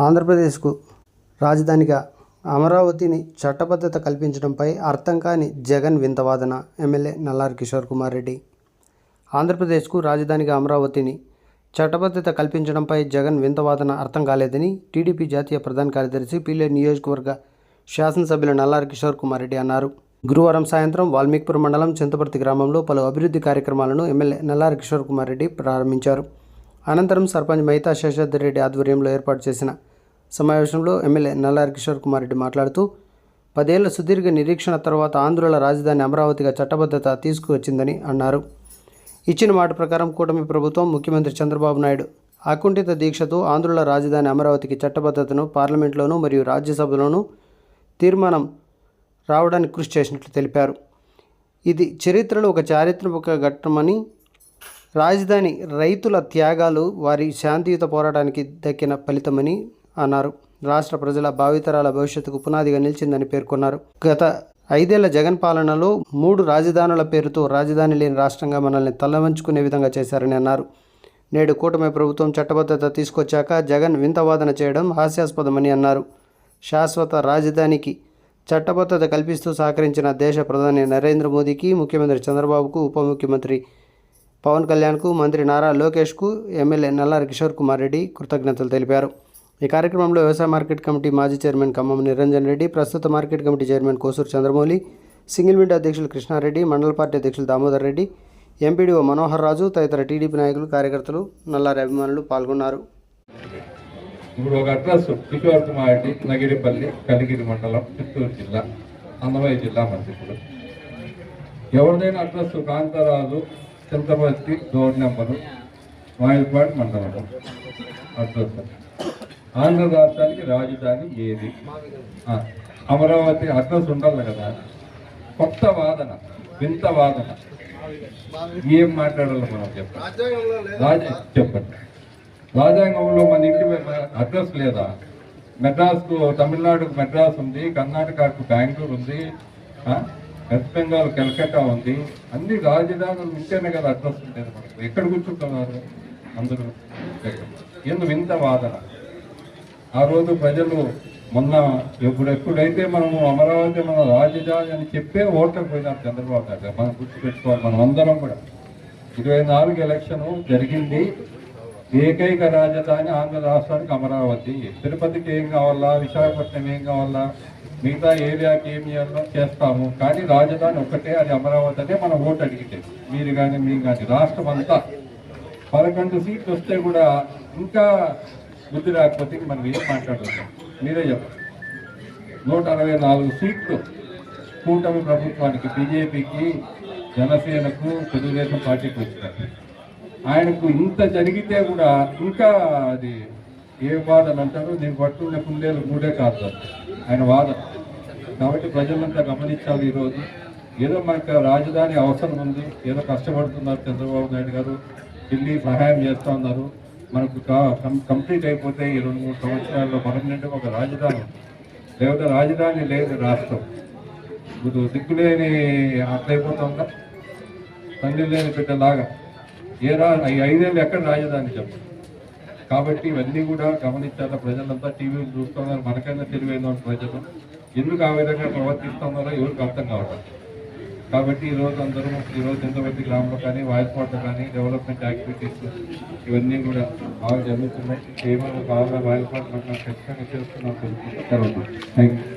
ఆంధ్రప్రదేశ్కు రాజధానిగా అమరావతిని చట్టబద్ధత కల్పించడంపై అర్థం కాని జగన్ వింత వాదన. ఎమ్మెల్యే నల్లారి కిషోర్ కుమార్ రెడ్డి. ఆంధ్రప్రదేశ్కు రాజధానిగా అమరావతిని చట్టబద్ధత కల్పించడంపై జగన్ వింత వాదన అర్థం కాలేదని టీడీపీ జాతీయ ప్రధాన కార్యదర్శి పీలేరు నియోజకవర్గ శాసనసభ్యులు నల్లారి కిషోర్ కుమార్ రెడ్డి అన్నారు. గురువారం సాయంత్రం వాల్మీకిపురం మండలం చింతపర్తి గ్రామంలో పలు అభివృద్ధి కార్యక్రమాలను ఎమ్మెల్యే నల్లారి కిషోర్ కుమార్ రెడ్డి ప్రారంభించారు. అనంతరం సర్పంచ్ మైతా శేషాద్రి రెడ్డి ఆధ్వర్యంలో ఏర్పాటు చేసిన సమావేశంలో ఎమ్మెల్యే నల్లారి కిషోర్ కుమార్ రెడ్డి మాట్లాడుతూ 10 ఏళ్ల సుదీర్ఘ నిరీక్షణ తర్వాత ఆంధ్రుల రాజధాని అమరావతిగా చట్టబద్ధత తీసుకువచ్చిందని అన్నారు. ఇచ్చిన మాట ప్రకారం కూటమి ప్రభుత్వం ముఖ్యమంత్రి చంద్రబాబు నాయుడు అకుంఠిత దీక్షతో ఆంధ్రుల రాజధాని అమరావతికి చట్టబద్ధతను పార్లమెంట్లోనూ మరియు రాజ్యసభలోనూ తీర్మానం రావడానికి కృషి చేసినట్లు తెలిపారు. ఇది చరిత్రలో ఒక చారిత్రక ఘట్టమని, రాజధాని రైతుల త్యాగాలు వారి శాంతియుత పోరాటానికి దక్కిన ఫలితమని అన్నారు. రాష్ట్ర ప్రజల భావితరాల భవిష్యత్తుకు పునాదిగా నిలిచిందని పేర్కొన్నారు. గత 5 ఏళ్ల జగన్ పాలనలో 3 రాజధానుల పేరుతో రాజధాని లేని రాష్ట్రంగా మనల్ని తలవంచుకునే విధంగా చేశారని అన్నారు. నేడు కూటమి ప్రభుత్వం చట్టబద్ధత తీసుకొచ్చాక జగన్ వింత వాదన చేయడం హాస్యాస్పదమని అన్నారు. శాశ్వత రాజధానికి చట్టబద్ధత కల్పిస్తూ సహకరించిన దేశ ప్రధాని నరేంద్ర మోదీకి, ముఖ్యమంత్రి చంద్రబాబుకు, ఉప ముఖ్యమంత్రి పవన్ కళ్యాణ్కు, మంత్రి నారా లోకేష్కు ఎమ్మెల్యే నల్లారి కిషోర్ కుమార్ రెడ్డి కృతజ్ఞతలు తెలిపారు. ఈ కార్యక్రమంలో వ్యవసాయ మార్కెట్ కమిటీ మాజీ చైర్మన్ ఖమ్మం నిరంజన్ రెడ్డి, ప్రస్తుత market committee chairman Kosuru Chandramouli, single window అధ్యక్షులు కృష్ణారెడ్డి, మండల పార్టీ అధ్యక్షులు దామోదర్ రెడ్డి, ఎంపీడీఓ మనోహర్ రాజు తదితర టీడీపీ నాయకులు, కార్యకర్తలు, నల్లారి అభిమానులు పాల్గొన్నారు. ఇప్పుడు ఒక అడ్రస్ కిషోర్ కుమార్ రెడ్డి, నగిరిపల్లి, కలిగిరి మండలం, చిత్తూరు జిల్లా, అన్నమయ్య జిల్లా మంత్రులు. ఎవరిదైనా address Kantharaju, Chintaparthi, door number, Vayalpadu మండలం అడ్రస్. ఆంధ్ర రాష్ట్రానికి రాజధాని ఏది? అమరావతి అడ్రస్ ఉండాలి కదా. కొత్త వాదన, వింత వాదన, ఏం మాట్లాడాలో మనం చెప్పండి. రాజ్యాంగంలో మన ఇంటి అడ్రస్ లేదా? మెడ్రాస్కు, తమిళనాడుకు మెడ్రాస్ ఉంది, కర్ణాటకకు బెంగళూరు ఉంది, వెస్ట్ బెంగాల్ కలకత్తా ఉంది. అన్ని రాజధానులు ఉంటేనే కదా అడ్రస్ ఉండేది. మనకు ఎక్కడ కూర్చుంటున్నారు అందరూ? ఎందుకు వింత వాదన? ఆ రోజు ప్రజలు మొన్న ఎప్పుడైతే మనము అమరావతి మన రాజధాని అని చెప్పే ఓట్లకు పోయినారు చంద్రబాబు నాయుడు. మనం గుర్తుపెట్టుకోవాలి. మనం అందరం కూడా 24 ఎలక్షన్ జరిగింది. ఏకైక రాజధాని ఆంధ్ర రాష్ట్రానికి అమరావతి. తిరుపతికి ఏం కావాలా, విశాఖపట్నం ఏం కావాలా, మిగతా ఏరియాకి ఏం చేయాలో చేస్తాము, కానీ రాజధాని ఒక్కటే, అది అమరావతి అనే మనం ఓటు అడిగితే. మీరు కానీ మేము కానీ రాష్ట్రం అంతా 11 సీట్లు వస్తే కూడా ఇంకా బుద్ధి రాకపోతే మనం ఏం మాట్లాడుతున్నాం? మీరే చెప్పండి. 164 సీట్లు కూటమి ప్రభుత్వానికి, బీజేపీకి, జనసేనకు, తెలుగుదేశం పార్టీకి వచ్చినాయి. ఆయనకు ఇంత జరిగితే కూడా ఇంకా అది ఏ వాదన అంటారు? దీన్ని పట్టుకునే కుందేలు 3 కాదు ఆయన వాదన. కాబట్టి ప్రజలంతా గమనించాలి. ఈరోజు ఏదో మనకు రాజధాని అవసరం ఉంది, ఏదో కష్టపడుతున్నారు చంద్రబాబు నాయుడు గారు, ఢిల్లీ సహాయం చేస్తూ ఉన్నారు. మనకు కంప్లీట్ అయిపోతే ఈ 2-3 సంవత్సరాల్లో పర్మనెంట్గా ఒక రాజధాని, లేకపోతే రాజధాని లేదు రాష్ట్రం. ఇప్పుడు దిక్కులేని అట్లయిపోతుందా? తండ్రి లేని బిడ్డలాగా. ఈ 5 ఏళ్ళు ఎక్కడ రాజధాని చెప్పండి? కాబట్టి ఇవన్నీ కూడా గమనించాలి. ప్రజలంతా టీవీలు చూస్తున్నారు. మనకైనా తెలివైన ప్రజలు ఎందుకు ఆ విధంగా ప్రవర్తిస్తున్నారో ఎవరికి అర్థం కావడం. కాబట్టి ఈరోజు చింతపర్తి గ్రామంలో కానీ, వాయిల్పాట్లో కానీ డెవలప్మెంట్ యాక్టివిటీస్ ఇవన్నీ కూడా బాగా జరుగుతున్నాయి. ఏమైనా బాగా వాయిల్పాటు మనం ఖచ్చితంగా చేస్తున్నాం. Thank you.